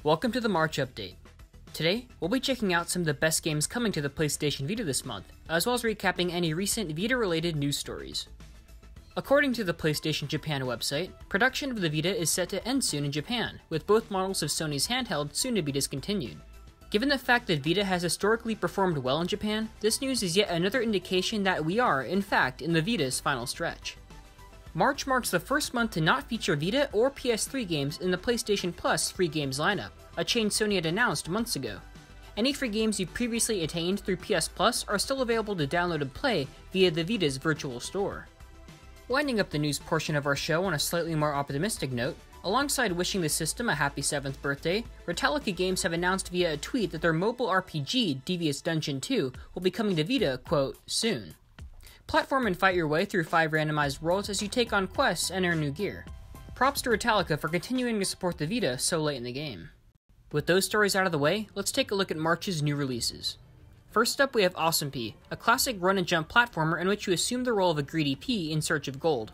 Welcome to the March update. Today, we'll be checking out some of the best games coming to the PlayStation Vita this month, as well as recapping any recent Vita-related news stories. According to the PlayStation Japan website, production of the Vita is set to end soon in Japan, with both models of Sony's handheld soon to be discontinued. Given the fact that Vita has historically performed well in Japan, this news is yet another indication that we are, in fact, in the Vita's final stretch. March marks the first month to not feature Vita or PS3 games in the PlayStation Plus free games lineup, a change Sony had announced months ago. Any free games you previously attained through PS Plus are still available to download and play via the Vita's virtual store. Winding up the news portion of our show on a slightly more optimistic note, alongside wishing the system a happy 7th birthday, Retallica Games have announced via a tweet that their mobile RPG, Devious Dungeon 2, will be coming to Vita, quote, soon. Platform and fight your way through 5 randomized worlds as you take on quests and earn new gear. Props to Retallica for continuing to support the Vita so late in the game. With those stories out of the way, let's take a look at March's new releases. First up, we have Otome, a classic run-and-jump platformer in which you assume the role of a greedy pea in search of gold.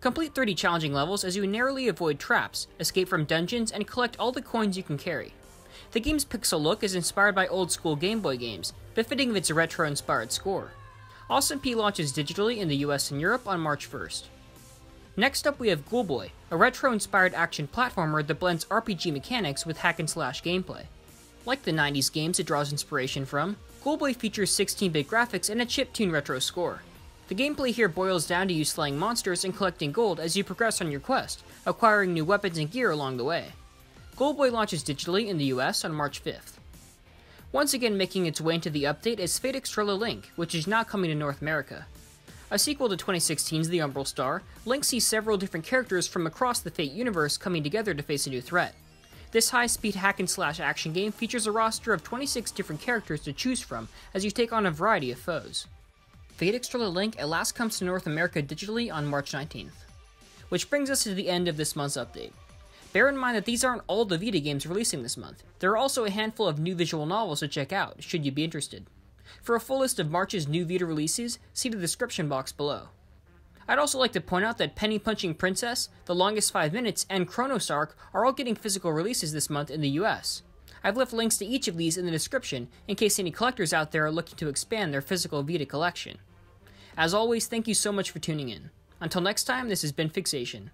Complete 30 challenging levels as you narrowly avoid traps, escape from dungeons, and collect all the coins you can carry. The game's pixel look is inspired by old-school Game Boy games, befitting of its retro-inspired score. Otome launches digitally in the US and Europe on March 1st. Next up, we have GhoulBoy, a retro-inspired action platformer that blends RPG mechanics with hack-and-slash gameplay. Like the 90s games it draws inspiration from, GhoulBoy features 16-bit graphics and a chiptune retro score. The gameplay here boils down to you slaying monsters and collecting gold as you progress on your quest, acquiring new weapons and gear along the way. GhoulBoy launches digitally in the US on March 5th. Once again making its way into the update is Fate Extrella Link, which is now coming to North America. A sequel to 2016's The Umbral Star, Link sees several different characters from across the Fate universe coming together to face a new threat. This high-speed hack-and-slash action game features a roster of 26 different characters to choose from as you take on a variety of foes. Fate Extrella Link at last comes to North America digitally on March 19th. Which brings us to the end of this month's update. Bear in mind that these aren't all the Vita games releasing this month. There are also a handful of new visual novels to check out, should you be interested. For a full list of March's new Vita releases, see the description box below. I'd also like to point out that Penny Punching Princess, The Longest 5 Minutes, and Chronos Arc are all getting physical releases this month in the US. I've left links to each of these in the description in case any collectors out there are looking to expand their physical Vita collection. As always, thank you so much for tuning in. Until next time, this has been Fixation.